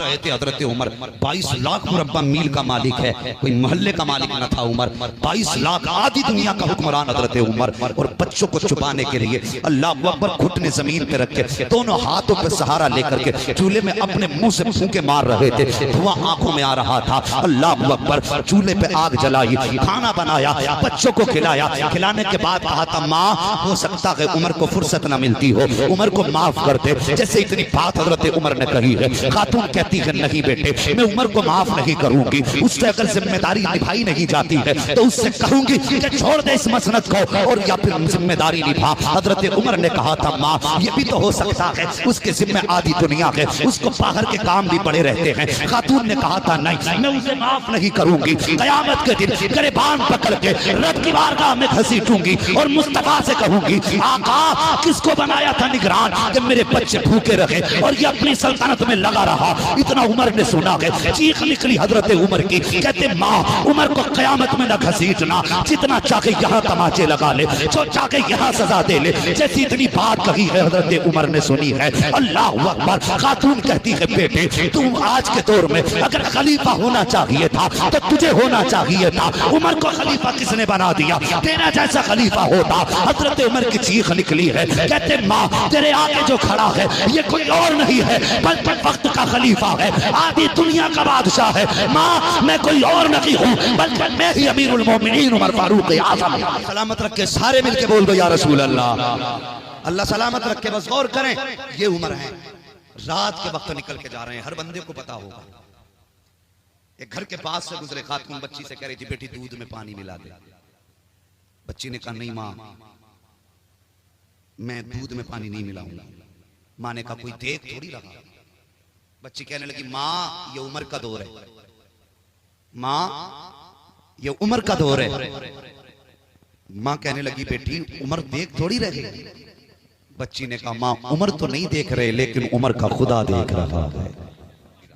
رہے تھے حضرت عمر 22 لاکھ مربع میل کا مالک ہے, کوئی محلے کا مالک نہ تھا عمر. 22 لاکھ آدھی دنیا کا حکمران حضرت عمر, اور بچوں کو چھپانے کے لیے اللہ اکبر گھٹنے زمین پہ رکھ کے دونوں ہاتھوں پہ سہارا لے کر کے چولہے میں اپنے منہ سے پھونکے مار رہے تھے, دھواں آنکھوں میں آ رہا تھا. اللہ اکبر چولہے پہ آگ جلائی, کھانا بنایا, بچوں کو کھلایا. کھلانے کے بعد کہا تھا ماں ہو سکتا ہے عمر کو فرصت نہ ملتی ہو, عمر کو معاف کر دے. جیسے اتنی بات حضرت عمر نے کہی ہے, خاتون کہتی ہے نہیں بیٹے میں عمر کو معاف نہیں کروں گی, اس سے اگر ذمہ داری نبھائی نہیں جاتی ہے تو اس سے کہوں گی کہ چھوڑ دے اس مسند کو اور یا پھر ذمہ داری نبھا. حضرت عمر نے کہا تھا ماں یہ بھی تو ہو سکتا ہے اس کے ذمہ آدھی دنیا ہے, اس کو باہر کے کام بھی پڑے رہتے ہیں. خاتون نے کہا تھا نہیں میں اسے معاف نہیں کروں گی. قیامت کے دن گریبان پکڑ کے رب کی بارگاہ میں گھسیٹوں گی اور مصطفیٰ سے کہوں گی آقا کس کو بنایا تھا نگران کہ میرے بچے بھوکے رہے اور یہ اپنی سلطنت میں لگا رہا. اتنا عمر نے سنا ہے, چیخ نکلی حضرت عمر کی, کہتے ماں عمر کو قیامت میں نہ گھسیٹنا, جتنا چاہے یہاں تماچے لگا لے, جو چاہے یہاں سزا دے لے. جیسی اتنی بات کہی ہے حضرت عمر نے سنی ہے. اللہ اکبر. خاتون کہتی ہے بیٹے تم آج کے دور میں اگر خلیفہ ہونا چاہیے تھا تو تجھے ہونا چاہیے تھا. عمر کو خلیفہ کس نے بنا دیا, تیرا جیسا خلیفہ ہوتا. حضرت عمر کی چیخ نکلی ہے, کہتے ماں تیرے آگے جو کھڑا ہے یہ کوئی اور نہیں ہے بلکہ وقت کا خلیفہ ہے, آدھی دنیا کا بادشاہ ہے. ماں میں کوئی اور نہیں ہوں بلکہ میں ہی امیر المومنین عمر فاروق اعظم. سلامت رکھے, سارے مل کے بول دو یا رسول اللہ. اللہ سلامت رکھے. بس غور کریں, یہ عمر ہے رات کے وقت نکل کے جا رہے ہیں, ہر بندے کو پتا ہوگا. ایک گھر کے پاس سے گزرے, خاتون بچی سے کہہ رہی تھی بیٹی دودھ میں پانی ملا دے. بچی نے کہا نہیں ماں میں دودھ میں پانی نہیں ملاؤں گا. ماں نے کہا کوئی دیکھ تھوڑی رہا. بچی کہنے لگی ماں یہ عمر کا دور ہے, ماں یہ عمر کا دور ہے. ماں کہنے لگی بیٹی عمر دیکھ تھوڑی رہے. بچی نے کہا ماں عمر تو نہیں دیکھ رہے لیکن عمر کا خدا دیکھ رہا ہے.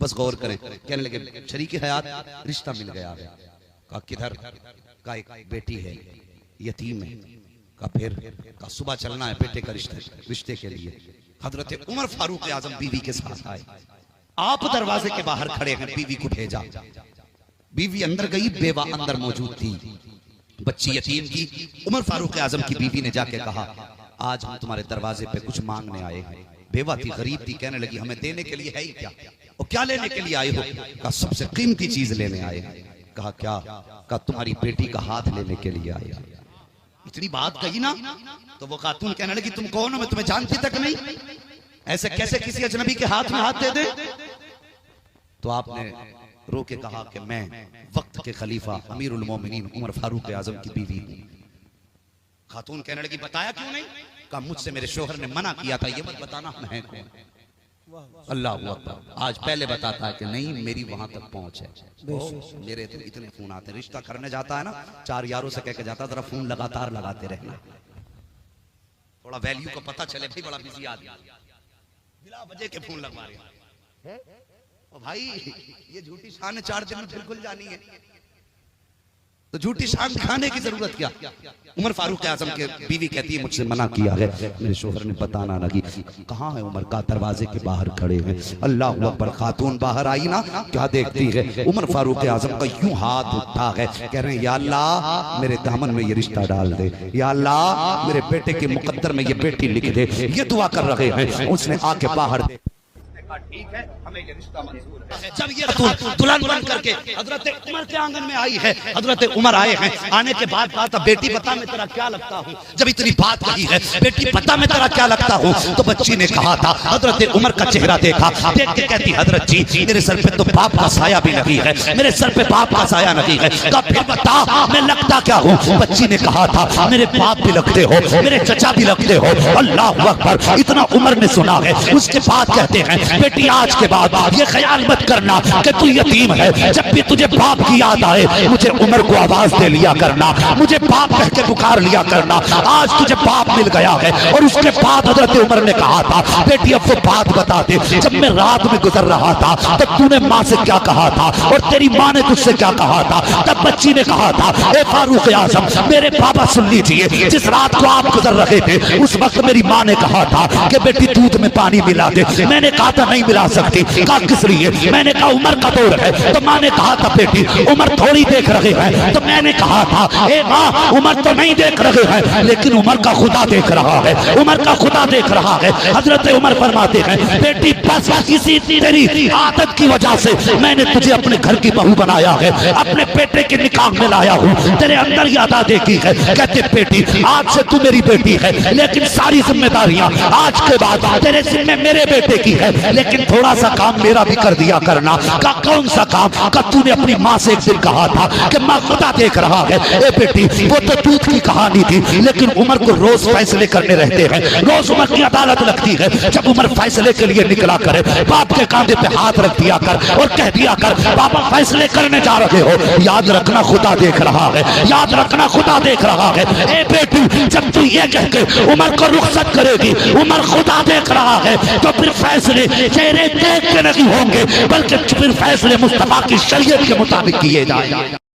بس غور کریں. کہنے لگے شریک حیات رشتہ مل گیا ہے. کہا کدھر؟ کہا ایک بیٹی ہے یتیم ہے. کہا پھر؟ کہا صبح چلنا ہے بیٹے کا رشتے کے لیے. حضرت عمر فاروق اعظم بیوی کے ساتھ آئے. آپ دروازے کے باہر کھڑے ہیں, بیوی کو بھیجا. بیوی اندر گئی, بیوہ اندر موجود تھی, بچی یتیم کی. عمر فاروق اعظم کی بیوی نے جا کے کہا آج ہم تمہارے دروازے پہ کچھ مانگنے آئے ہیں. بیوہ تھی, غریب تھی, کہنے لگی ہمیں دینے کے لیے ہے ہی کیا, اور کیا لینے کے لیے آئے ہو؟ کہا سب سے قیمتی چیز لینے آئے ہیں. کہا کیا؟ کہا تمہاری بیٹی کا ہاتھ لینے کے لیے آئے. اتنی بات کہی نا تو وہ خاتون کہنے لگی تم کون ہو, میں تمہیں جانتی تک نہیں, ایسے کیسے کسی اجنبی کے ہاتھ میں ہاتھ دے دے. تو آپ نے رو کے کہا کہ میں وقت کے خلیفہ امیر المومنین عمر فاروق اعظم کی بیوی ہوں. خاتون کہنے لگی بتایا کیوں نہیں؟ کہا مجھ سے میرے شوہر نے منع کیا تھا, یہ مت بتانا میں کون. اللہ اکبر. آج پہلے بتاتا ہے کہ نہیں میری وہاں تک پہنچ ہے. میرے تو اتنے فون آتے ہیں, رشتہ کرنے جاتا ہے نا 4 یاروں سے کہہ کے جاتا ذرا فون لگاتار لگاتے رہنا, تھوڑا ویلیو کو پتہ چلے. بھائی بڑا بزی آدمی بلا وجہ کے فون لگوا رہے ہیں. بھائی یہ جھوٹی شان 4 دن میں پھر کھل جانی ہے, تو جھوٹی شان دکھانے کی ضرورت کیا؟ عمر فاروق اعظم کے بیوی کہتی ہے مجھ سے منع کیا ہے, میرے شوہر نے بتانا لگی. کہاں ہے عمر؟ کا دروازے کے باہر کھڑے ہیں. اللہ اکبر. خاتون باہر آئی نا, کیا دیکھتی ہے؟ عمر فاروق اعظم کا یوں ہاتھ اٹھا ہے, کہہ رہے ہیں یا اللہ میرے دامن میں یہ رشتہ ڈال دے, یا اللہ میرے بیٹے کے مقدر میں یہ بیٹی لکھ دے. یہ دعا کر رہے ہیں. اس نے آ کے باہر دے ٹھیک ہے ہمیں یہ رشتہ منظور ہے. جب یہ دلہن بن کر کے حضرت عمر کے آنگن میں آئی ہے, حضرت عمر آئے ہیں. آنے کے بعد کہا تھا بیٹی بتا میں تیرا کیا لگتا ہوں. جب اتنی بات کہی ہے بیٹی بتا میں تیرا کیا لگتا ہوں, تو بچی نے کہا تھا حضرت عمر کا چہرہ دیکھا, دیکھ کے کہتی حضرت جی میرے سر پہ تو باپ کا سایہ بھی نہیں ہے, میرے سر پہ باپ کا سایہ نہیں ہے. کہا پھر بتا میں لگتا کیا ہوں. بچی نے کہا تھا میرے باپ بھی لگتے ہو, میرے چچا بھی لگتے ہو. اللہ اکبر. اتنا عمر نے سنا ہے. اس کے بعد کہتے ہیں بیٹی آج کے بعد یہ خیال مت کرنا کہ تو یتیم ہے, جب بھی تجھے باپ کی یاد آئے مجھے عمر کو آواز دے لیا کرنا, مجھے باپ کہہ کے پکار لیا کرنا. آج تجھے باپ مل گیا ہے. اور اس کے بعد حضرت عمر نے کہا تھا بیٹی اب وہ بات بتا دے, جب میں رات میں گزر رہا تھا تب تو نے ماں سے کیا کہا تھا اور تیری ماں نے تجھ سے کیا کہا تھا. تب بچی نے کہا تھا اے فاروق اعظم میرے بابا سن لیجئے, جس رات کو آپ گزر رہے تھے اس وقت میری ماں نے کہا تھا کہ بیٹی دودھ میں پانی ملا دے. میں نے کہا تھا نہیں ملا سکتی. کہا کس لیے؟ میں نے کہا عمر کا دور ہے. تو ماں نے کہا تھا بیٹی عمر تھوڑی دیکھ رہے ہیں. تو میں نے کہا تھا اے ماں عمر تو نہیں دیکھ رہے ہیں لیکن عمر کا خدا دیکھ رہا ہے, عمر کا خدا دیکھ رہا ہے. حضرت عمر فرماتے ہیں بیٹی بس اسی تیری عادت کی وجہ سے میں نے تجھے اپنے گھر کی بہو بنایا ہے, اپنے بیٹے کے نکاح میں لایا ہوں, تیرے اندر یہ ادا دیکھی ہے. کہتے بیٹی آج سے تو میری بیٹی ہے لیکن ساری ذمہ داریاں آج کے بعد تیرے ذمہ میرے بیٹے کی ہے, لیکن تھوڑا سا کام میرا بھی کر دیا کرنا. کہا کون سا کام؟ کہا تو نے اپنی ماں سے ایک دن کہا تھا کہ ماں خدا دیکھ رہا ہے. اے بیٹی وہ تو دودھ کی کہانی تھی لیکن عمر کو روز فیصلے کرنے رہتے ہیں, روز عمر کی عدالت لگتی ہے. جب عمر فیصلے کے لیے نکلا کرے باپ کے کاندھے پہ ہاتھ رکھ دیا کر اور کہہ دیا کر بابا فیصلے کرنے جا رہے ہو, یاد رکھنا خدا دیکھ رہا ہے, یاد رکھنا خدا دیکھ رہا ہے. اے بیٹی جب تو یہ کہہ کے عمر کو رخصت کرے گی عمر خدا دیکھ رہا ہے تو پھر فیصلے چہرے دیکھ کے نہیں ہوں گے بلکہ پھر فیصلے مصطفیٰ کی شریعت کے مطابق کیے جائیں.